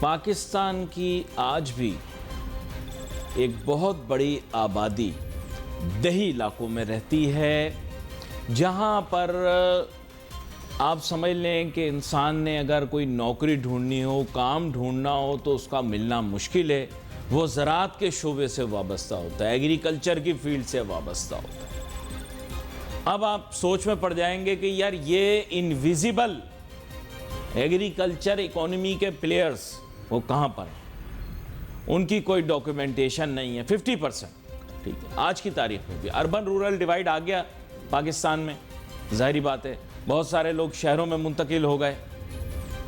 पाकिस्तान की आज भी एक बहुत बड़ी आबादी दही इलाकों में रहती है, जहां पर आप समझ लें कि इंसान ने अगर कोई नौकरी ढूंढनी हो, काम ढूंढना हो तो उसका मिलना मुश्किल है। वो ज़राअत के शोबे से वाबस्ता होता है, एग्रीकल्चर की फील्ड से वाबस्ता होता है। अब आप सोच में पड़ जाएंगे कि यार ये इनविजिबल एग्रीकल्चर इकोनॉमी के प्लेयर्स वो कहाँ पर हैं? उनकी कोई डॉक्यूमेंटेशन नहीं है। 50%, ठीक है, आज की तारीख में भी अर्बन रूरल डिवाइड आ गया पाकिस्तान में। जाहिर बात है बहुत सारे लोग शहरों में मुंतकिल हो गए,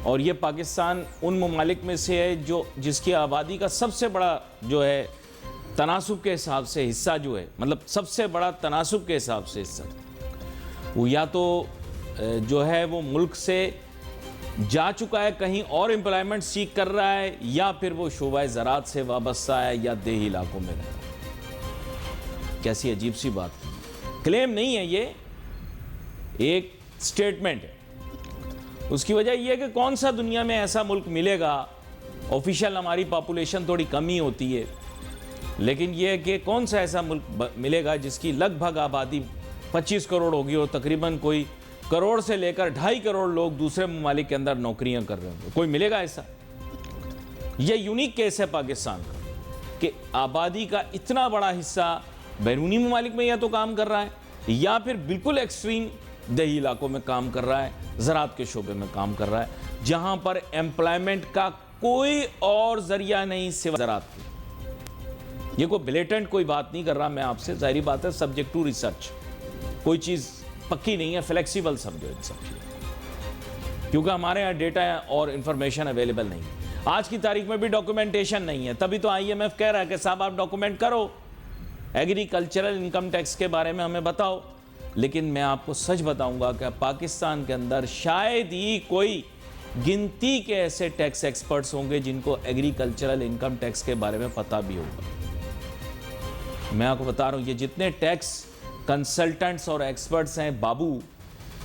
और ये पाकिस्तान उन ममालिक में से है जो जिसकी आबादी का सबसे बड़ा जो है तनासुब के हिसाब से हिस्सा जो है, मतलब सबसे बड़ा तनासुब के हिसाब से हिस्सा वो या तो जो है वो मुल्क से जा चुका है, कहीं और एम्प्लॉयमेंट सीख कर रहा है, या फिर वो शोबा ज़राअत से वाबस्ता है या देही इलाकों में रह रहा है। कैसी अजीब सी बात है। क्लेम नहीं है, ये एक स्टेटमेंट है। उसकी वजह यह है कि कौन सा दुनिया में ऐसा मुल्क मिलेगा, ऑफिशियल हमारी पॉपुलेशन थोड़ी कम ही होती है, लेकिन यह है कि कौन सा ऐसा मुल्क मिलेगा जिसकी लगभग आबादी 25 करोड़ होगी और तकरीबन कोई करोड़ से लेकर 2.5 करोड़ लोग दूसरे ममालिक के अंदर नौकरियां कर रहे होंगे। कोई मिलेगा ऐसा? यह यूनिक केस है पाकिस्तान का कि आबादी का इतना बड़ा हिस्सा बैरूनी ममालिक में या तो काम कर रहा है, या फिर बिल्कुल एक्सट्रीम दही इलाकों में काम कर रहा है, ज़राअत के शोबे में काम कर रहा है, जहां पर एम्प्लॉयमेंट का कोई और जरिया नहीं सिवाय ज़राअत की। ये कोई ब्लेटेंट कोई बात नहीं कर रहा मैं आपसे, जाहिर बात है सब्जेक्ट टू रिसर्च, कोई चीज़ पक्की नहीं है, फ्लेक्सिबल समझो इन सब चीज़ों, क्योंकि हमारे यहाँ डेटा और इंफॉर्मेशन अवेलेबल नहीं है। आज की तारीख में भी डॉक्यूमेंटेशन नहीं है, तभी तो IMF कह रहा है कि साहब आप डॉक्यूमेंट करो, एग्रीकल्चरल इनकम टैक्स के बारे में हमें बताओ। लेकिन मैं आपको सच बताऊंगा कि पाकिस्तान के अंदर शायद ही कोई गिनती के ऐसे टैक्स एक्सपर्ट्स होंगे जिनको एग्रीकल्चरल इनकम टैक्स के बारे में पता भी होगा। मैं आपको बता रहा हूं, ये जितने टैक्स कंसल्टेंट्स और एक्सपर्ट्स हैं बाबू,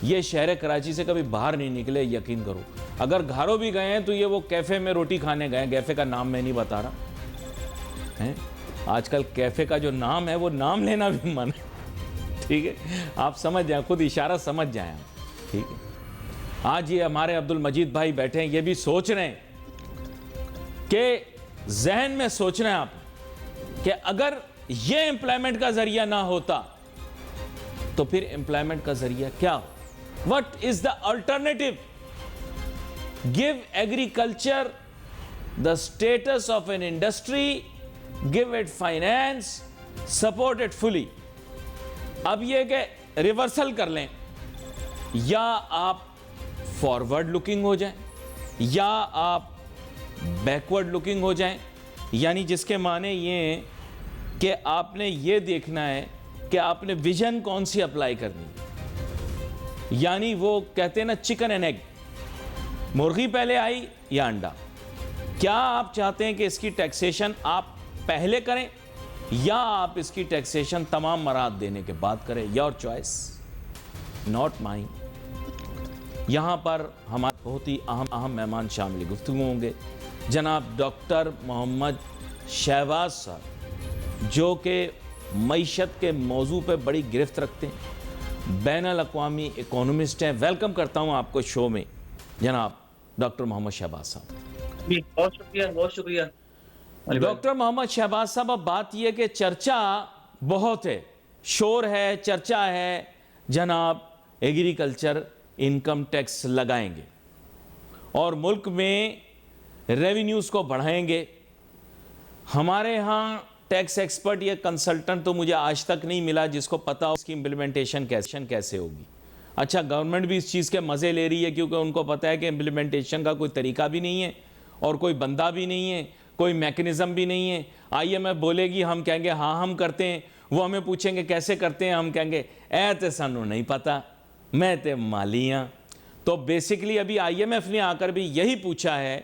ये शहर कराची से कभी बाहर नहीं निकले, यकीन करो। अगर घरों भी गए हैं तो ये वो कैफ़े में रोटी खाने गए, कैफ़े का नाम मैं नहीं बता रहा है। आजकल कैफ़े का जो नाम है वो नाम लेना भी मन है, ठीक है, आप समझ जाए, खुद इशारा समझ जाएं, ठीक है। आज ये हमारे अब्दुल मजीद भाई बैठे हैं, ये भी सोच रहे हैं कि जहन में सोच रहे हैं आप कि अगर ये एम्प्लॉयमेंट का जरिया ना होता तो फिर एम्प्लॉयमेंट का जरिया क्या हो? What is the alternative? Give agriculture the status of an industry, give it finance, support it fully. अब यह कि रिवर्सल कर लें, या आप फॉरवर्ड लुकिंग हो जाएं, या आप बैकवर्ड लुकिंग हो जाएं, यानी जिसके माने ये हैं कि आपने ये देखना है कि आपने विजन कौन सी अप्लाई करनी है। यानी वो कहते हैं ना चिकन एंड एग, मुर्गी पहले आई या अंडा। क्या आप चाहते हैं कि इसकी टैक्सेशन आप पहले करें, या आप इसकी टैक्सेशन तमाम मराहत देने के बाद करें? Your choice, not mine. यहां पर हमारे बहुत ही अहम मेहमान शामिल गुफ्तगू होंगे, जनाब डॉक्टर मोहम्मद शहबाज साहब, जो कि मईशत के मौजू पे बड़ी गिरफ्त रखते हैं, बैनुल अक़वामी इकोनॉमिस्ट हैं। वेलकम करता हूं आपको शो में जनाब डॉक्टर मोहम्मद शहबाज साहब। बहुत शुक्रिया, बहुत शुक्रिया डॉक्टर मोहम्मद शहबाज साहब, अब बात यह कि चर्चा बहुत है, शोर है, चर्चा है, जनाब एग्रीकल्चर इनकम टैक्स लगाएंगे और मुल्क में रेवेन्यूज़ को बढ़ाएंगे। हमारे यहाँ टैक्स एक्सपर्ट या कंसल्टेंट तो मुझे आज तक नहीं मिला जिसको पता हो इसकी इम्प्लीमेंटेशन कैसे होगी। अच्छा, गवर्नमेंट भी इस चीज़ के मज़े ले रही है, क्योंकि उनको पता है कि इम्प्लीमेंटेशन का कोई तरीका भी नहीं है और कोई बंदा भी नहीं है, कोई मैकेनिज़्म भी नहीं है। IMF बोलेगी, हम कहेंगे हाँ हम करते हैं, वो हमें पूछेंगे कैसे करते हैं, हम कहेंगे ऐ तो सानू नहीं पता, मैं तो माली हाँ। तो बेसिकली अभी IMF ने आकर भी यही पूछा है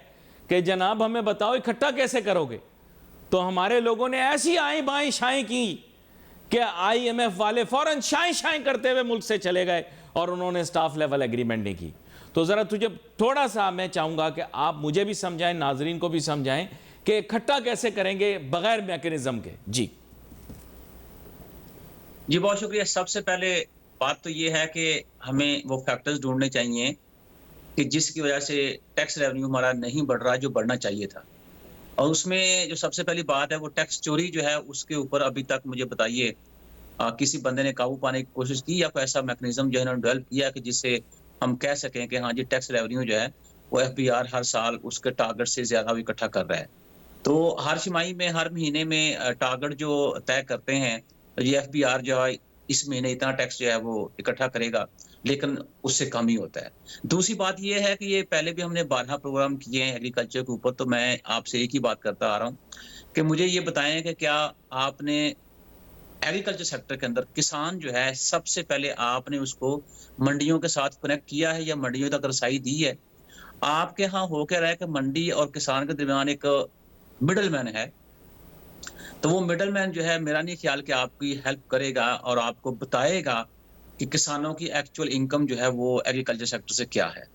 कि जनाब हमें बताओ इकट्ठा कैसे करोगे। तो हमारे लोगों ने ऐसी आएँ बाएँ शाएँ की कि IMF वाले फौरन शाएँ शाएँ करते हुए मुल्क से चले गए और उन्होंने स्टाफ लेवल एग्रीमेंट नहीं की। तो ज़रा तुझे थोड़ा सा मैं चाहूँगा कि आप मुझे भी समझाएं, नाजरीन को भी समझाएं कि इकट्ठा कैसे करेंगे बगैर मैकेनिज्म के। जी जी, बहुत शुक्रिया। सबसे पहले बात तो ये है कि हमें वो फैक्टर्स ढूँढने चाहिए कि जिसकी वजह से टैक्स रेवेन्यू हमारा नहीं बढ़ रहा है, जो बढ़ना चाहिए था। और उसमें जो सबसे पहली बात है, वो टैक्स चोरी जो है, उसके ऊपर अभी तक मुझे बताइए किसी बंदे ने काबू पाने की कोशिश की, या कोई ऐसा मैकेनिज़्म जो है इन्होंने डेवलप किया कि जिससे हम कह सकें कि हाँ जी, टैक्स रेवेन्यू जो है, वो एफबीआर हर साल उसके टारगेट से ज़्यादा वो इकट्ठा कर रहा है। तो हर छमाही में, हर महीने में टारगेट जो तय करते हैं, तो ये एफबीआर जो है इस महीने इतना टैक्स जो है वो इकट्ठा करेगा, लेकिन उससे कम ही होता है। दूसरी बात ये है कि ये पहले भी हमने 12 प्रोग्राम किए हैं एग्रीकल्चर के ऊपर, तो मैं आपसे एक ही बात करता आ रहा हूँ कि मुझे ये बताएँ कि क्या आपने एग्रीकल्चर सेक्टर के अंदर किसान जो है, सबसे पहले आपने उसको मंडियों के साथ कनेक्ट किया है या मंडियों तक रसाई दी है? आपके यहाँ हो क्या रहा है कि मंडी और किसान के दरमियान एक मिडलमैन है, तो वो मिडलमैन जो है, मेरा नहीं ख्याल कि आपकी हेल्प करेगा और आपको बताएगा कि किसानों की एक्चुअल इनकम जो है वो एग्रीकल्चर सेक्टर से क्या है।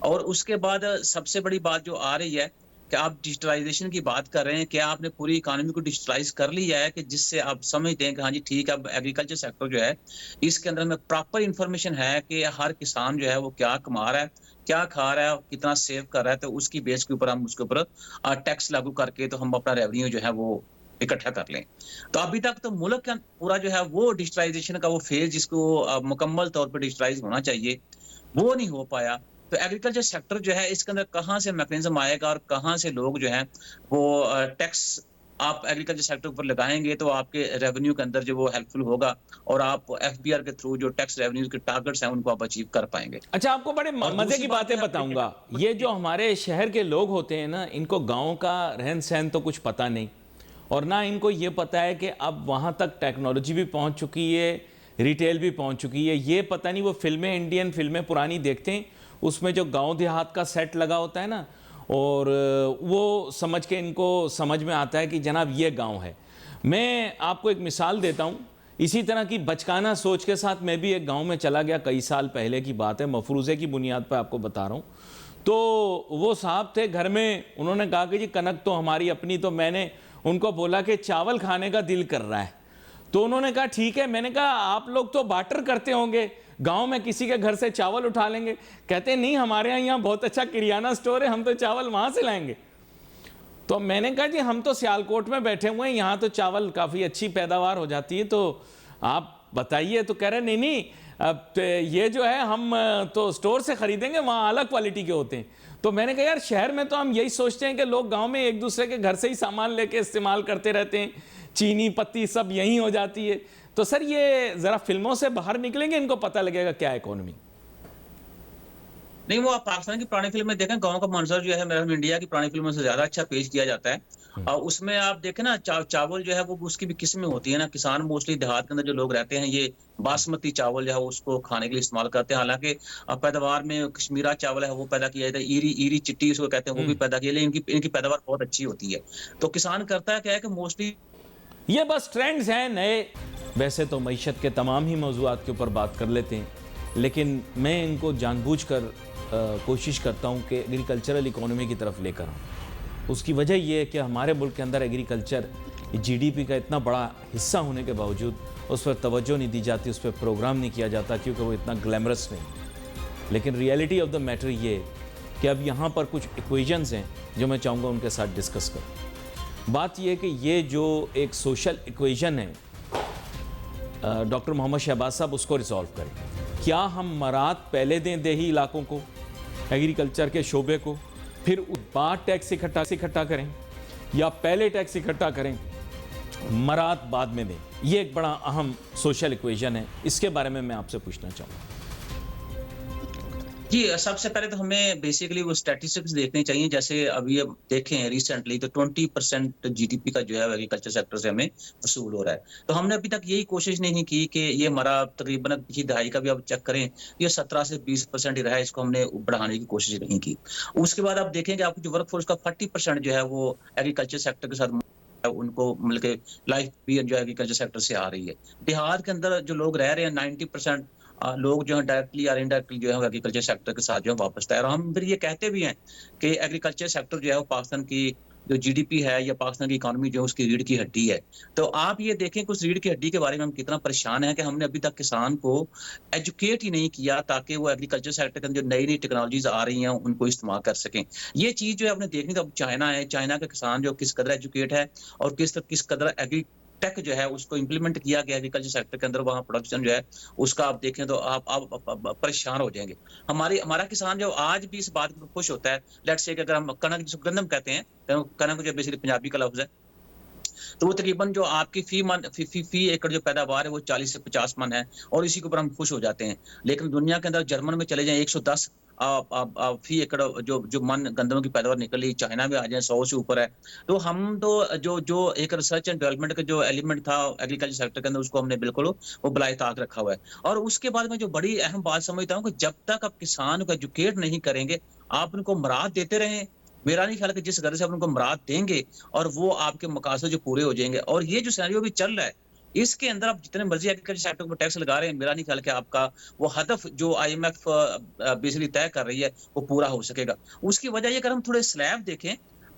और उसके बाद सबसे बड़ी बात जो आ रही है कि आप डिजिटलाइज़ेशन की बात कर रहे हैं, क्या आपने पूरी इकोनॉमी को डिजिटलाइज़ कर लिया है कि जिससे आप समझते हैं कि हाँ जी, ठीक है, अब एग्रीकल्चर सेक्टर जो है, इसके अंदर में प्रॉपर इन्फॉर्मेशन है कि हर किसान जो है वो क्या कमा रहा है, क्या खा रहा है, कितना सेव कर रहा है, तो उसकी बेस के ऊपर हम उसके ऊपर टैक्स लागू करके तो हम अपना रेवेन्यू जो है वो इकट्ठा कर लें। तो अभी तक तो मुल्क का पूरा जो है वो डिजिटलाइज़ेशन का वो फ़ेज़ जिसको मुकम्मल तौर पे डिजिटलाइज़ होना चाहिए, वो नहीं हो पाया। तो एग्रीकल्चर सेक्टर जो है, इसके अंदर कहाँ से मैकेनिज़्म आएगा और कहाँ से लोग जो हैं वो टैक्स आप एग्रीकल्चर सेक्टर पर लगाएँगे, तो आपके रेवेन्यू के अंदर जो वो हेल्पफुल होगा और आप एफबीआर के थ्रू जो टैक्स रेवेन्यूज़ के टारगेट्स हैं, उनको आप अचीव कर पाएँगे। अच्छा, आपको बड़े और मज़े दूसरी की बात बातें ये आप देखिए। बताऊंगा। ये जो हमारे शहर के लोग होते हैं ना, इनको गांव का रहन सहन तो कुछ पता नहीं, और ना इनको ये पता है कि अब वहाँ तक टेक्नोलॉजी भी पहुँच चुकी है, रिटेल भी पहुँच चुकी है। ये पता नहीं, वो फिल्में, इंडियन फिल्में पुरानी देखते हैं, उसमें जो गांव देहात का सेट लगा होता है ना, और वो समझ के इनको समझ में आता है कि जनाब ये गांव है। मैं आपको एक मिसाल देता हूँ। इसी तरह की बचकाना सोच के साथ मैं भी एक गांव में चला गया, कई साल पहले की बात है, मफरूज़े की बुनियाद पर आपको बता रहा हूँ। तो वो साहब थे घर में, उन्होंने कहा कि जी कनक तो हमारी अपनी। तो मैंने उनको बोला कि चावल खाने का दिल कर रहा है। तो उन्होंने कहा ठीक है। मैंने कहा आप लोग तो बार्टर करते होंगे, गांव में किसी के घर से चावल उठा लेंगे। कहते नहीं, हमारे यहाँ बहुत अच्छा किराना स्टोर है, हम तो चावल वहाँ से लाएंगे। तो मैंने कहा जी हम तो सियालकोट में बैठे हुए हैं, यहाँ तो चावल काफ़ी अच्छी पैदावार हो जाती है, तो आप बताइए। तो कह रहे नहीं नहीं, अब तो ये जो है हम तो स्टोर से ख़रीदेंगे, वहाँ अलग क्वालिटी के होते हैं। तो मैंने कहा यार, शहर में तो हम यही सोचते हैं कि लोग गांव में एक दूसरे के घर से ही सामान लेके इस्तेमाल करते रहते हैं, चीनी पत्ती सब यहीं हो जाती है। तो सर ये ज़रा फिल्मों से बाहर निकलेंगे, इनको पता लगेगा क्या इकोनॉमी। नहीं, वो आप पाकिस्तान की पुरानी फ़िल्म में देखें, गाँव का मंज़र जो है, मेरा इंडिया की पुरानी फ़िल्मों से ज़्यादा अच्छा पेश किया जाता है। और उसमें आप देखें ना, चावल जो है वो उसकी भी किस्में होती है ना। किसान मोस्टली देहात के अंदर जो लोग रहते हैं, ये बासमती चावल जो है उसको खाने के लिए इस्तेमाल करते हैं। हालाँकि पैदावार में कश्मीरा चावल है वो पैदा किया जाता है, ईरी ईरी चिट्टी उसको कहते हैं, वो भी पैदा किया, लेकिन इनकी इनकी पैदावार बहुत अच्छी होती है। तो किसान करता है क्या है कि मोस्टली ये बस ट्रेंड्स हैं नए। वैसे तो मईशत के तमाम ही मौज़ूआत के ऊपर बात कर लेते हैं, लेकिन मैं इनको जानबूझकर कोशिश करता हूं कि एग्रीकल्चरल इकोनॉमी की तरफ लेकर आऊँ। उसकी वजह यह है कि हमारे मुल्क के अंदर एग्रीकल्चर जीडीपी का इतना बड़ा हिस्सा होने के बावजूद उस पर तवज्जो नहीं दी जाती, उस पर प्रोग्राम नहीं किया जाता, क्योंकि वो इतना ग्लैमरस नहीं। लेकिन रियलिटी ऑफ द मैटर ये है कि अब यहाँ पर कुछ इक्वेशंस हैं जो मैं चाहूँगा उनके साथ डिस्कस करूँ। बात यह है कि ये जो एक सोशल इक्वेशन है, डॉक्टर मोहम्मद शहबाज साहब उसको रिसॉल्व करें। क्या हम मरात पहले दें देही इलाकों को, एग्रीकल्चर के शोबे को, फिर बाद टैक्स इकट्ठा करें, या पहले टैक्स इकट्ठा करें, मरात बाद में दें? ये एक बड़ा अहम सोशल इक्वेशन है, इसके बारे में मैं आपसे पूछना चाहूँगा। जी, सबसे पहले तो हमें बेसिकली वो स्टैटिस्टिक्स देखने चाहिए। जैसे अभी अब देखें रिसेंटली, तो 20% जीडीपी का जो है एग्रीकल्चर सेक्टर से हमें वसूल हो रहा है। तो हमने अभी तक यही कोशिश नहीं की कि ये हमारा तकरीबन पिछली दहाई का भी आप चेक करें, ये 17 से 20% ही रहा है, इसको हमने बढ़ाने की कोशिश नहीं की। उसके बाद आप देखेंगे आपको जो वर्कफोर्स का 40% जो है वो एग्रीकल्चर सेक्टर के साथ उनको मतलब के लाइफ भी जो एग्रीकल्चर सेक्टर से आ रही है। देहात के अंदर जो लोग रह रहे हैं 90% लोग जो है डायरेक्टली और इनडायरेक्टली जो है एग्रीकल्चर सेक्टर के साथ जो है वापस आए, और हम फिर ये कहते भी हैं कि एग्रीकल्चर सेक्टर जो है वो पाकिस्तान की जो जीडीपी है या पाकिस्तान की इकोनॉमी जो है उसकी रीढ़ की हड्डी है। तो आप ये देखें कि उस रीढ़ की हड्डी के बारे में हम कितना परेशान हैं कि हमने अभी तक किसान को एजुकेट ही नहीं किया ताकि वो एग्रीकल्चर सेक्टर के अंदर जो नई-नई टेक्नोलॉजीज़ आ रही हैं उनको इस्तेमाल कर सकें। ये चीज़ जो है आपने देखनी, तो अब चाइना है, चाइना का किसान जो किस कदर एजुकेट है और किस कदर एग्री टेक जो है उसको इम्प्लीमेंट किया गया एग्रीकल्चर सेक्टर के अंदर, वहाँ प्रोडक्शन जो है उसका आप देखें तो आप परेशान हो जाएँगे। हमारा किसान जो आज भी इस बात पर खुश होता है, लेट्स से कि अगर हम कनक जिसको गंदम कहते हैं, तो कनक जो बेसिकली पंजाबी का लफ्ज़ है, तो वो तकरीबन जो आपकी फी एकड़ जो पैदावार है वो 40 से 50 मन है, और इसी के ऊपर हम खुश हो जाते हैं। लेकिन दुनिया के अंदर जर्मन में चले जाएं 110 फी एकड़ जो मन गंदम की पैदावार निकल रही, चाइना में आ जाए 100 से ऊपर है। तो हम तो जो एक रिसर्च एंड डेवलपमेंट का जो एलिमेंट था एग्रीकल्चर सेक्टर के अंदर, उसको हमने बिल्कुल वो बलाए ताक रखा हुआ है। और उसके बाद में जो बड़ी अहम बात समझता हूँ कि जब तक आप किसान को एजुकेट नहीं करेंगे, आप उनको मुराद देते रहें, मेरा नहीं ख्याल कि जिस घर से आप उनको मुराद देंगे और वो आपके मकासद जो पूरे हो जाएंगे। और ये जो सिनेरियो भी चल रहा है, इसके अंदर आप जितने मर्जी एग्रीकल्चर सेक्टर को टैक्स लगा रहे हैं, मेरा नहीं ख्याल कि आपका वो हदफ जो आईएमएफ बेसिकली तय कर रही है वो पूरा हो सकेगा। उसकी वजह ये, अगर हम थोड़े स्लैब देखें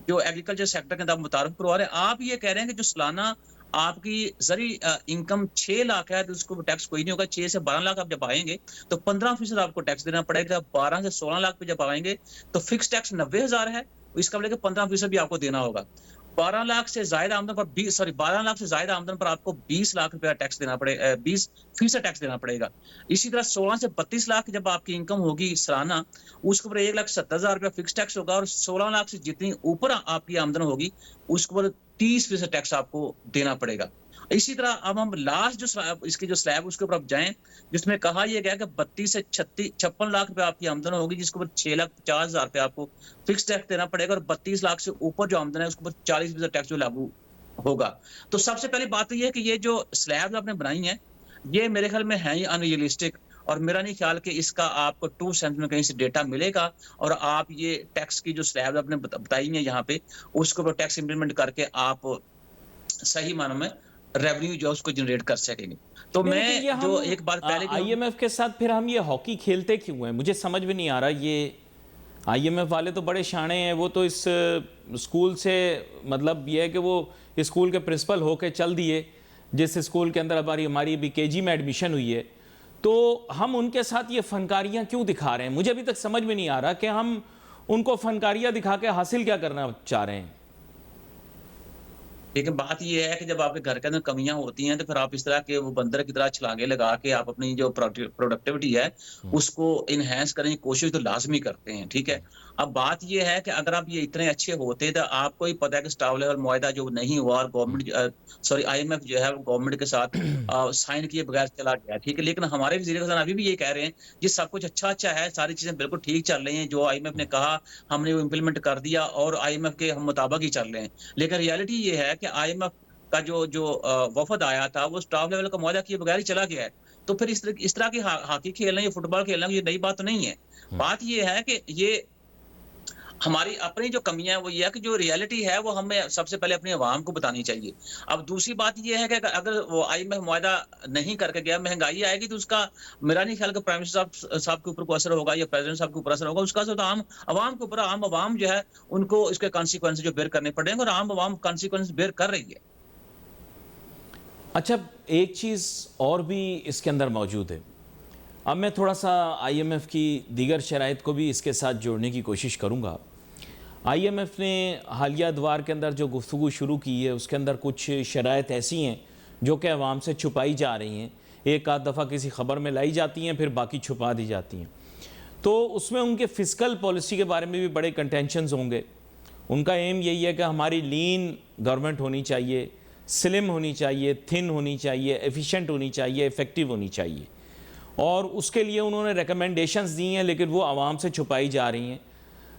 जो एग्रीकल्चर सेक्टर के अंदर मुतारफ करवा रहे हैं, आप ये कह रहे हैं कि जो सालाना आपकी जरी इनकम 6 लाख है तो उसको टैक्स कोई नहीं होगा। 6 से 12 लाख आप जब आएंगे तो 15% आपको टैक्स देना पड़ेगा। 12 से 16 लाख पे जब आएंगे तो फिक्स टैक्स 90,000 है, इसका मतलब 15% भी आपको देना होगा। 12 लाख से ज्यादा आमदन पर 12 लाख से ज्यादा आमदन पर आपको 20 लाख रुपया टैक्स देना पड़ेगा, 20% टैक्स देना पड़ेगा। इसी तरह 16 से 32 लाख जब आपकी इनकम होगी सालाना, उसके ऊपर 1,70,000 रुपया फिक्स टैक्स होगा, और 16 लाख से जितनी ऊपर आपकी आमदन होगी उसके ऊपर 30% टैक्स आपको देना पड़ेगा। इसी तरह अब हम लास्ट इसकी जो स्लैब उसके ऊपर आप जाएं, जिसमें कहा यह गया कि 32 से 56 लाख रुपए आपकी आमदन होगी, जिसके ऊपर 6,50,000 रुपए आपको फिक्स टैक्स देना पड़ेगा, और 32 लाख से ऊपर जो आमदन है उसके ऊपर 40% टैक्स जो लागू होगा। तो सबसे पहली बात तो यह है कि ये जो स्लैब आपने बनाई है, ये मेरे ख्याल में है ही अनरियलिस्टिक, और मेरा नहीं ख्याल कि इसका आपको ट्रू सेंस में कहीं से डेटा मिलेगा, और आप ये टैक्स की जो स्लैब आपने बताई है यहाँ पे, उसके ऊपर टैक्स इंप्लीमेंट करके आप सही मानों में रेवेन्यू जो उसको जनरेट कर सकेंगे। तो नहीं, मैं लेकिन ये जो हम एक बात पहले आईएमएफ के साथ फिर हम ये हॉकी खेलते क्यों हैं, मुझे समझ में नहीं आ रहा। ये आईएमएफ वाले तो बड़े शाणे हैं, वो तो इस स्कूल से मतलब ये है कि वो स्कूल के प्रिंसिपल होके चल दिए, जिस स्कूल के अंदर हमारी अभी केजी में एडमिशन हुई है, तो हम उनके साथ ये फनकारियाँ क्यों दिखा रहे हैं? मुझे अभी तक समझ में नहीं आ रहा कि हम उनको फनकारियाँ दिखा के हासिल क्या करना चाह रहे हैं। लेकिन बात ये है कि जब आपके घर के अंदर कमियां होती हैं तो फिर आप इस तरह के वो बंदर की तरह छलांगे लगा के आप अपनी जो प्रोडक्टिविटी है उसको इनहेंस करने की कोशिश तो लाजमी करते हैं, ठीक है। अब बात ये है कि अगर आप ये इतने अच्छे होते तो आपको ही पता है कि स्टाफ लेवल मुआहदा जो नहीं हुआ, और गवर्नमेंट आईएमएफ जो है गवर्नमेंट के साथ साइन किए बगैर चला गया, ठीक है। लेकिन हमारे वज़ीर ख़ज़ाना अभी भी ये कह रहे हैं जी सब कुछ अच्छा है, सारी चीजें बिल्कुल ठीक चल रही हैं, जो आईएमएफ ने कहा हमने वो इम्प्लीमेंट कर दिया और आईएमएफ के हम मुताबिक ही चल रहे हैं। लेकिन रियलिटी ये है कि आईएमएफ का जो वफद आया था वो स्टाफ लेवल का मुआहदा किए बगैर ही चला गया है। तो फिर इस तरह की हॉकी खेलना या फुटबॉल खेलना ये नई बात तो नहीं है। बात ये है कि ये हमारी अपनी जो कमियां है वो ये है कि जो रियलिटी है वो हमें सबसे पहले अपनी आवाम को बतानी चाहिए। अब दूसरी बात ये है कि अगर वो आईएमएफ मुआहदा नहीं करके गया, महंगाई आएगी तो उसका मेरा नहीं ख्याल कि प्राइम मिनिस्टर साहब के ऊपर को असर होगा या प्रेसिडेंट साहब के ऊपर असर होगा, उसका असर तो आम आवाम के ऊपर। आम आवाम जो है उनको इसके कॉन्सिक्वेंस जो बेयर करने पड़ेंगे, और आम आवाम कॉन्सिक्वेंस बेयर कर रही है। अच्छा, एक चीज़ और भी इसके अंदर मौजूद है। अब मैं थोड़ा सा आईएमएफ की दीगर शराइत को भी इसके साथ जोड़ने की कोशिश करूँगा। आईएमएफ ने हालिया अदवार के अंदर जो गुफ्तगू शुरू की है उसके अंदर कुछ शराइत ऐसी हैं जो कि अवाम से छुपाई जा रही हैं। एक आध दफ़ा किसी ख़बर में लाई जाती हैं, फिर बाकी छुपा दी जाती हैं। तो उसमें उनके फ़िस्कल पॉलिसी के बारे में भी बड़े कंटेंशंस होंगे। उनका एम यही है कि हमारी लीन गवर्नमेंट होनी चाहिए, स्लिम होनी चाहिए, थिन होनी चाहिए, एफिशिएंट होनी चाहिए, इफ़ेक्टिव होनी चाहिए, और उसके लिए उन्होंने रिकमेंडेशंस दी हैं, लेकिन वो आवाम से छुपाई जा रही हैं।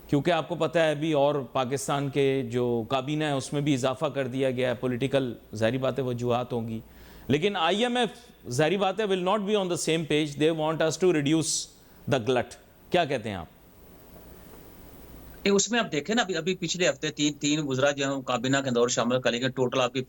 क्योंकि आपको पता है अभी और पाकिस्तान के जो काबीना है उसमें भी इजाफा कर दिया गया है, पॉलिटिकल ज़ाहिर बात है वजूहात होंगी, लेकिन आईएमएफ ज़ाहिर बात है will not be on the same page. They want us to reduce the glut. क्या कहते हैं आप? उसमें आप देखें ना, अभी पिछले हफ्ते तीन वुज़रा जो है काबीना के अंदर शामिल कर लिए गए। टोटल आपकी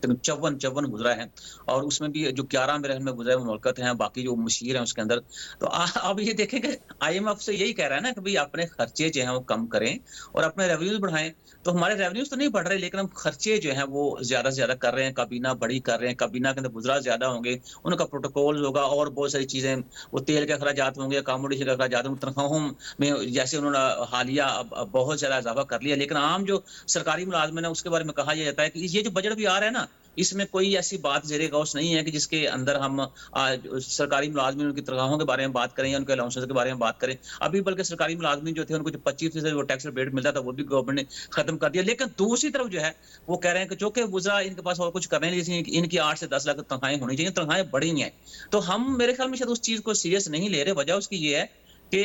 तकरीबन 54 गुजरा है और उसमें भी जो 11 मेरे ख्याल में गुजरा मुल्कत हैं, बाकी जो मुशीर हैं उसके अंदर। तो अब ये देखें कि आईएमएफ से यही कह रहा है ना कि भाई अपने खर्चे जो हैं वो कम करें और अपने रेवेन्यूज बढ़ाएं। तो हमारे रेवेन्यूज तो नहीं बढ़ रहे, लेकिन हम खर्चे जो हैं वो ज़्यादा से ज़्यादा कर रहे हैं, काबीना बड़ी कर रहे हैं, काबीना के अंदर वुज़रा ज़्यादा होंगे, उनका प्रोटोकॉल होगा और बहुत सारी चीज़ें, वो तेल के अखराजात होंगे, अकोमोडेशन के अखराजात होंगे, तनख्वाहों में जैसे उन्होंने हालिया अब बहुत ज़्यादा इज़ाफ़ा कर लिया। लेकिन आम जो सरकारी मुलाज़िम है उसके बारे में कहा जाता है कि ये जो बजट भी आ रहा है ना, इसमें कोई ऐसी बात ज़ेरे गौस नहीं है कि जिसके अंदर हम सरकारी मुलाज़िमीन उनकी तनख्वाहों के बारे में बात करें या उनके अलाउंसेस के बारे में बात करें। अभी बल्कि सरकारी मुलाज़िमीन जो थे उनको जो 25% वो टैक्स रिबेट मिलता था वो भी गवर्नमेंट ने खत्म कर दिया। लेकिन दूसरी तरफ जो है वो कह रहे हैं कि चूंकि वुज़रा इनके पास और कुछ कर रहे हैं, जैसे इनकी 8 से 10 लाख तनख्वाहें होनी चाहिए, तनख्वाहें बढ़ी हैं। तो हम मेरे ख्याल में शायद उस चीज़ को सीरियस नहीं ले रहे। वजह उसकी ये है कि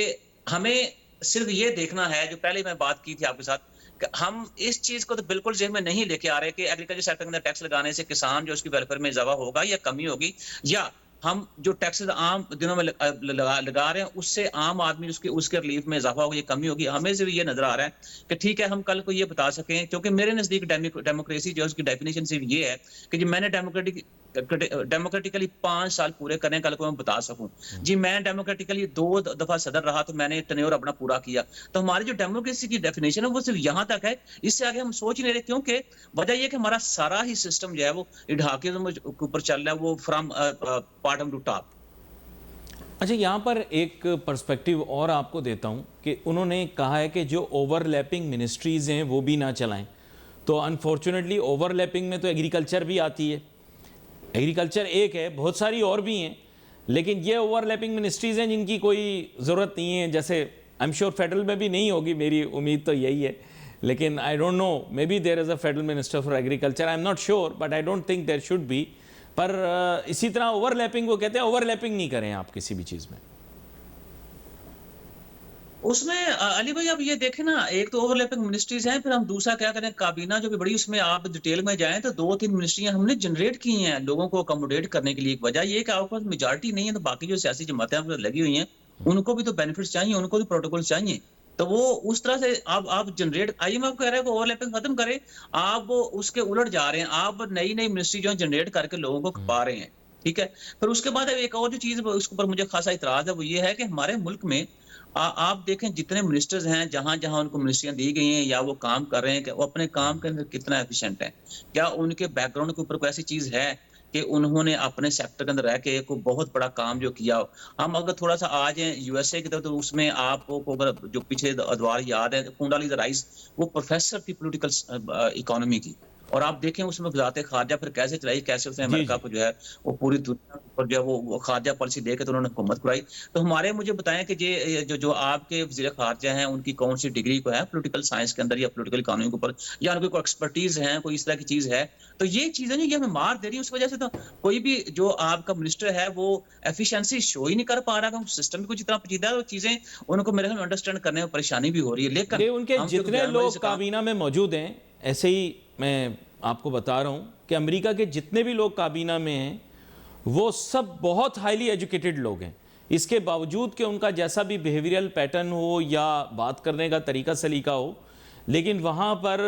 हमें सिर्फ ये देखना है, जो पहले मैं बात की थी आपके साथ, हम इस चीज को तो बिल्कुल जेब में नहीं लेके आ रहे कि एग्रीकल्चर सेक्टर के अंदर टैक्स लगाने से किसान जो उसकी वेलफेयर में इजाफा होगा या कमी होगी, या हम जो टैक्सेस आम दिनों में लगा रहे हैं उससे आम आदमी उसके रिलीफ में इजाफा होगा या कमी होगी। हमें से भी ये नजर आ रहा है कि ठीक है हम कल को ये बता सकें, क्योंकि मेरे नजदीक डेमोक्रेसी जो उसकी डेफिनेशन सिर्फ ये है कि जी मैंने डेमोक्रेटिकली 5 साल पूरे करने, कल को मैं बता सकूं जी मैं डेमोक्रेटिकली 2 दफा सदर रहा तो मैंने टेन्योर अपना पूरा किया। तो हमारी जो डेमोक्रेसी की डेफिनेशन है वो सिर्फ यहाँ तक है, इससे आगे हम सोच नहीं रहे, क्योंकि वजह यह कि हमारा सारा ही सिस्टम जो है वो ढाके के ऊपर चल रहा है, वो फ्रॉम बॉटम टू टॉप। अच्छा, यहाँ पर एक पर्सपेक्टिव और आपको देता हूँ कि उन्होंने कहा है कि जो ओवरलैपिंग मिनिस्ट्रीज हैं वो भी ना चलाएं। तो अनफॉर्चुनेटली ओवरलैपिंग में तो एग्रीकल्चर भी आती है, एग्रीकल्चर एक है, बहुत सारी और भी हैं, लेकिन ये ओवरलैपिंग मिनिस्ट्रीज़ हैं जिनकी कोई ज़रूरत नहीं है। जैसे आई एम श्योर फेडरल में भी नहीं होगी, मेरी उम्मीद तो यही है, लेकिन I don't know, maybe there is a federal minister for agriculture, I am not sure, but I don't think there should be. पर इसी तरह ओवरलैपिंग को कहते हैं, ओवरलैपिंग नहीं करें आप किसी भी चीज़ में। उसमें अली भाई, अब ये देखें ना, एक तो ओवरलैपिंग मिनिस्ट्रीज हैं, फिर हम दूसरा क्या करें, काबीना जो भी बड़ी, उसमें आप डिटेल में जाएं तो 2-3 मिनिस्ट्रियां हमने जनरेट की हैं लोगों को अकोमोडेट करने के लिए। एक वजह ये कि आपके पास मेजॉरिटी नहीं है, तो बाकी जो सियासी जमातें लगी हुई हैं उनको भी तो बेनिफिट्स चाहिए, उनको भी प्रोटोकॉल चाहिए। तो वो उस तरह से आप जनरेट, आईएमएफ कह रहा है कि ओवरलैपिंग खत्म करें, आप उसके उलट जा रहे हैं, आप नई नई मिनिस्ट्री जो जनरेट करके लोगों को खपा रहे हैं। ठीक है, फिर उसके बाद एक और जो चीज उसके ऊपर मुझे खासा इतराज है वो ये है कि हमारे मुल्क में आप देखें जितने मिनिस्टर्स हैं, जहां जहां उनको मिनिस्ट्रियां दी गई हैं या वो काम कर रहे हैं, कि वो अपने काम के अंदर कितना एफिशिएंट है, क्या उनके बैकग्राउंड के ऊपर कोई ऐसी चीज है कि उन्होंने अपने सेक्टर के अंदर रह के कोई बहुत बड़ा काम जो किया हो। हम अगर थोड़ा सा आ जाए यूएसए की तरफ, तो उसमें आपको अगर जो पिछले अदवार याद है, कुंडालीजा राइस वो प्रोफेसर थी पॉलिटिकल इकोनॉमी की, और आप देखें उसमें वजारत खारजा फिर कैसे चलाई, कैसे उसने अमेरिका को जो है वो पूरी दुनिया पर जो है वो खारजा पॉलिसी देके तो उन्होंने हुकूमत कराई। तो हमारे, मुझे बताएं कि ये जो आपके वज़ीर खारजा हैं उनकी कौन सी डिग्री को है पॉलिटिकल साइंस के अंदर या पॉलिटिकल इकोनॉमी के ऊपर, या उनकी कोई एक्सपर्टीज है, कोई इस तरह की चीज है। तो ये चीजें ये हमें मार दे रही है। उस वजह से तो कोई भी जो आपका मिनिस्टर है वो एफिशिएंसी शो ही नहीं कर पा रहा, सिस्टम भी कुछ इतना पेचीदा है, वो चीजें उनको मेरे ख्याल में अंडरस्टैंड करने में परेशानी भी हो रही है। लेकिन उनके जितने लोग काबीना में मौजूद हैं, ऐसे ही मैं आपको बता रहा हूं कि अमेरिका के जितने भी लोग काबीना में हैं वो सब बहुत हाईली एजुकेटेड लोग हैं। इसके बावजूद कि उनका जैसा भी बिहेवियरल पैटर्न हो या बात करने का तरीका सलीका हो, लेकिन वहाँ पर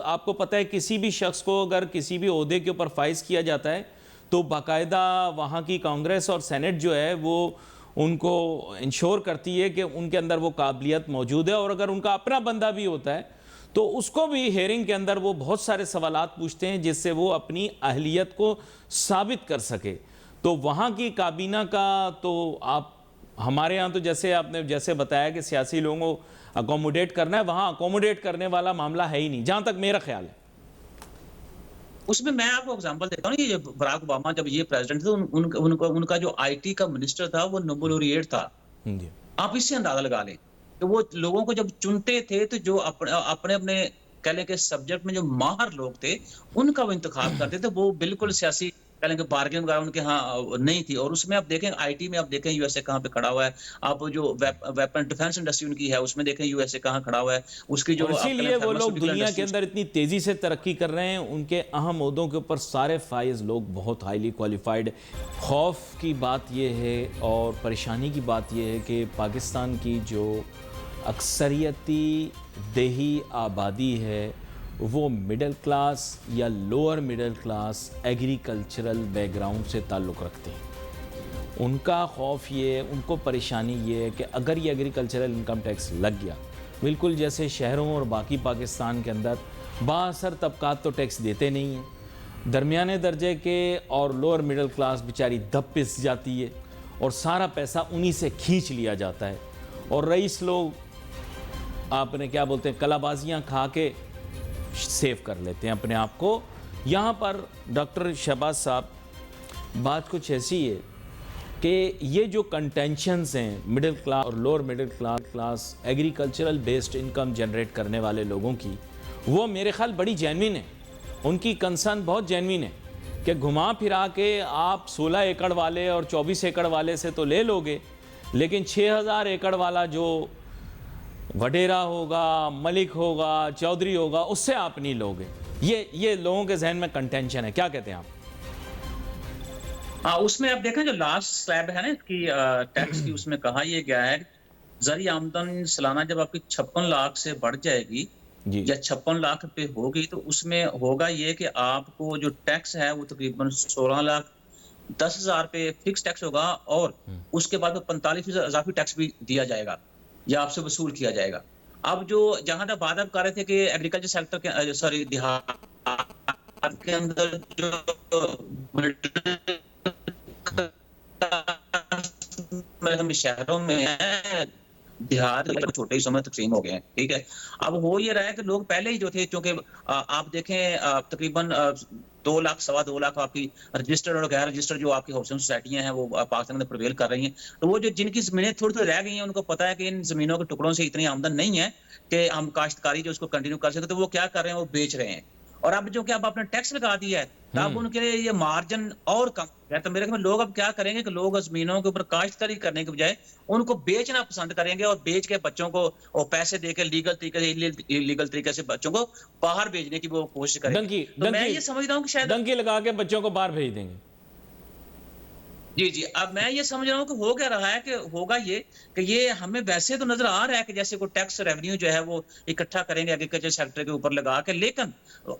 आपको पता है किसी भी शख्स को अगर किसी भी ओहदे के ऊपर फाइज किया जाता है तो बाकायदा वहाँ की कांग्रेस और सेनेट जो है वो उनको इंश्योर करती है कि उनके अंदर वो काबिलियत मौजूद है, और अगर उनका अपना बंदा भी होता है तो उसको भी हेयरिंग के अंदर वो बहुत सारे सवालात पूछते हैं जिससे वो अपनी अहलियत को साबित कर सके। तो वहाँ की काबीना का तो आप, हमारे यहाँ तो जैसे आपने जैसे बताया कि सियासी लोगों को अकोमोडेट करना है, वहाँ अकोमोडेट करने वाला मामला है ही नहीं, जहाँ तक मेरा ख्याल है। उसमें मैं आपको एग्जांपल देता हूँ, ये बराक ओबामा जब ये प्रेसिडेंट थे, उनका जो आईटी का मिनिस्टर था वो नोबेल लॉरिएट था। आप इससे अंदाजा लगा लें कि वो लोगों को जब चुनते थे तो जो अपने अपने कह लें कि सब्जेक्ट में जो माहिर लोग थे उनका वो इंतखाब करते थे। वो बिल्कुल सियासी कह लें कि बार्गेनिंग वगैरह उनके यहाँ नहीं थी। और उसमें आप देखें आईटी में, आप देखें यूएसए कहाँ पे खड़ा हुआ है, आप जो वेपन डिफेंस इंडस्ट्री उनकी है उसमें देखें यूएसए कहाँ खड़ा हुआ है, उसकी जो इसीलिए वो लोग दुनिया के अंदर इतनी तेजी से तरक्की कर रहे हैं। उनके अहम ओहदों के ऊपर सारे फाइज लोग बहुत हाईली क्वालिफाइड। खौफ की बात यह है और परेशानी की बात यह है कि पाकिस्तान की जो अक्सरियती देही आबादी है वो मिडिल क्लास या lower middle class agricultural background से ताल्लुक़ रखते हैं। उनका खौफ ये, उनको परेशानी ये है कि अगर ये एग्रीकल्चरल इनकम टैक्स लग गया, बिल्कुल जैसे शहरों और बाकी पाकिस्तान के अंदर बाअसर तबकात तो टैक्स देते नहीं हैं, दरमियाने दर्जे के और लोअर मिडिल क्लास बेचारी दब पिस जाती है और सारा पैसा उन्हीं से खींच लिया जाता है। और रईस लोग आपने क्या बोलते हैं, कलाबाजियाँ खा के सेव कर लेते हैं अपने आप को। यहाँ पर डॉक्टर शहबाज साहब, बात कुछ ऐसी है कि ये जो कंटेंशंस हैं मिडिल क्लास और lower middle class agricultural based income generate करने वाले लोगों की, वो मेरे ख्याल बड़ी जेन्युइन है। उनकी कंसर्न बहुत जेन्युइन है कि घुमा फिरा के आप 16 एकड़ वाले और 24 एकड़ वाले से तो ले लोगे, लेकिन 6000 एकड़ वाला जो वडेरा होगा, मलिक होगा, चौधरी होगा, उससे आप नहीं लोगे। ये लोगों के जहन में कंटेंशन है। क्या कहते हैं आप? उसमें आप देखें जो लास्ट स्लैब है ना इसकी टैक्स की, उसमें कहा यह गया है ज़री आमदन सालाना जब आपकी 56 लाख से बढ़ जाएगी या 56 लाख पे होगी, तो उसमें होगा ये कि आपको जो टैक्स है वो तकरीबन 16,10,000 पे फिक्स टैक्स होगा और उसके बाद 45% इजाफी टैक्स भी दिया जाएगा या आपसे वसूल किया जाएगा। अब जो जहां तक बात आप कर रहे थे कि एग्रीकल्चर सेक्टर के सॉरी देहात के अंदर जो शहरों में है, देहात छोटे ही समय तकसीम हो गए हैं, ठीक है। अब हो ये रहा है कि लोग पहले ही जो थे, क्योंकि आप देखें तकरीबन 2 लाख, 2.25 लाख आपकी रजिस्टर्ड और गैर रजिस्टर्ड जो आपकी हाउसिंग सोसाइटियां हैं वो पाकिस्तान में प्रिवेल कर रही हैं। तो वो जो जिनकी जमीनें थोड़ी थोड़ी रह गई हैं, उनको पता है कि इन जमीनों के टुकड़ों से इतनी आमदन नहीं है कि हम काश्तकारी जो उसको कंटिन्यू कर सके, तो वो क्या कर रहे हैं, वो बेच रहे हैं। और अब जो कि अब आपने टैक्स लगा दिया है, तब उनके लिए ये मार्जिन और कम है। तो मेरे ख्याल में लोग अब क्या करेंगे कि लोग जमीनों के ऊपर काश्तकारी करने के बजाय उनको बेचना पसंद करेंगे और बेच के बच्चों को और पैसे देकर लीगल तरीके से बच्चों को बाहर भेजने की वो कोशिश करेंगे। तो मैं ये समझता हूँ कि शायद डंकी लगा के बच्चों को बाहर भेज देंगे। जी। अब मैं ये समझ रहा हूँ कि हो क्या रहा है कि होगा ये कि ये हमें वैसे तो नजर आ रहा है कि जैसे कोई टैक्स रेवेन्यू जो है वो इकट्ठा करेंगे एग्रीकल्चर सेक्टर के ऊपर लगा के, लेकिन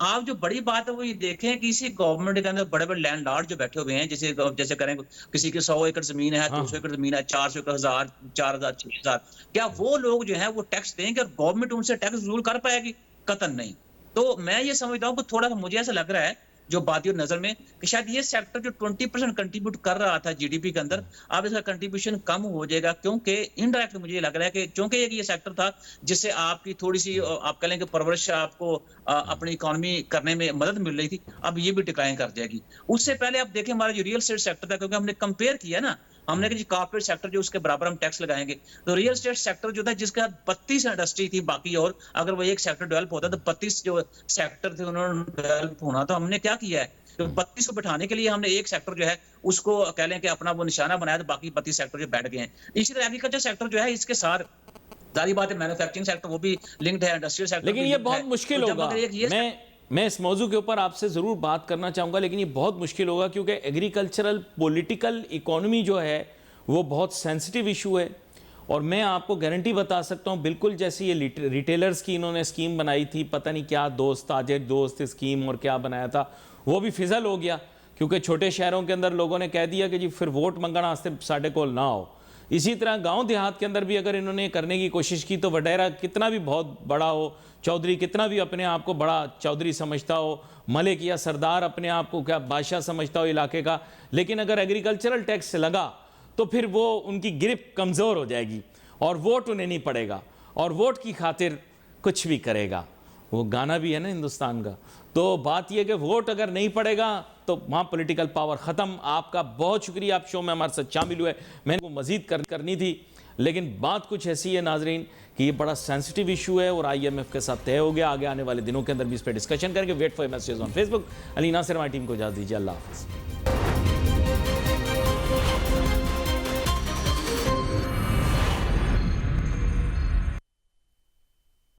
आप जो बड़ी बात है वो ये देखें कि इसी गवर्नमेंट के अंदर बड़े बड़े लैंडलॉर्ड जो बैठे हुए हैं, जैसे करें किसी की 100 एकड़ जमीन है, 200 एकड़ जमीन है, 400 एकड़, 1000, 4000, 6000, क्या वो लोग जो है वो टैक्स देंगे और गवर्नमेंट उनसे टैक्स वसूल कर पाएगी? कतई नहीं। तो मैं ये समझता हूँ कि थोड़ा सा मुझे ऐसा लग रहा है जो बातियों नजर में कि शायद ये सेक्टर जो 20% कंट्रीब्यूट कर रहा था जीडीपी के अंदर, अब इसका कंट्रीब्यूशन कम हो जाएगा, क्योंकि इनडायरेक्ट मुझे लग रहा है कि चूंकि ये सेक्टर था जिससे आपकी थोड़ी सी आप कह लें कि परवरिश आपको अपनी इकोनॉमी करने में मदद मिल रही थी, अब ये भी डिक्लाइन कर जाएगी। उससे पहले आप देखें हमारा जो रियल एस्टेट सेक्टर था, क्योंकि हमने कंपेयर किया ना, हमने कि कॉर्पोरेट सेक्टर जो उसके बराबर हम टैक्स लगाएंगे, तो रियल एस्टेट सेक्टर जो था जिसका 32 इंडस्ट्री थी बाकी, और अगर वो एक सेक्टर डेवलप होता तो 32 जो सेक्टर थे उन्होंने डेवलप होना। तो हमने क्या किया है, तो 32 को बैठाने के लिए हमने एक सेक्टर जो है उसको कह लें कि अपना वो निशाना बनाया, तो बाकी 32 सेक्टर जो बैठ गए हैं। इसी तरह एग्रीकल्चर सेक्टर जो है इसके साथ जारी बात है, मैन्युफैक्चरिंग सेक्टर वो भी लिंक्ड है, इंडस्ट्रियल सेक्टर, लेकिन ये बहुत मुश्किल होगा। मैं इस मौजू के ऊपर आपसे ज़रूर बात करना चाहूँगा, लेकिन ये बहुत मुश्किल होगा क्योंकि एग्रीकल्चरल पॉलिटिकल इकोनॉमी जो है वो बहुत सेंसिटिव इशू है। और मैं आपको गारंटी बता सकता हूँ, बिल्कुल जैसे ये रिटेलर्स की इन्होंने स्कीम बनाई थी, पता नहीं क्या दोस्त स्कीम और क्या बनाया था, वो भी फिजल हो गया क्योंकि छोटे शहरों के अंदर लोगों ने कह दिया कि जी फिर वोट मंगना वास्ते साढ़े को ना हो। इसी तरह गांव देहात के अंदर भी अगर इन्होंने करने की कोशिश की, तो वडेरा कितना भी बहुत बड़ा हो, चौधरी कितना भी अपने आप को बड़ा चौधरी समझता हो, मलिक या सरदार अपने आप को क्या बादशाह समझता हो इलाके का, लेकिन अगर एग्रीकल्चरल टैक्स लगा तो फिर वो उनकी ग्रिप कमज़ोर हो जाएगी और वोट उन्हें नहीं पड़ेगा और वोट की खातिर कुछ भी करेगा। वो गाना भी है ना हिंदुस्तान का। तो बात यह कि वोट अगर नहीं पड़ेगा तो वहाँ पॉलिटिकल पावर ख़त्म। आपका बहुत शुक्रिया, आप शो में हमारे साथ शामिल हुए। मैंने को मज़ीद करनी थी, लेकिन बात कुछ ऐसी है नाजरीन कि ये बड़ा सेंसिटिव इशू है और IMF के साथ तय हो गया। आगे आने वाले दिनों के अंदर भी इस पर डिस्कशन करेंगे। Wait for messages on Facebook. Ali Nasir हमारी टीम को इजाज़त दीजिए। अल्लाह हाफ़िज़।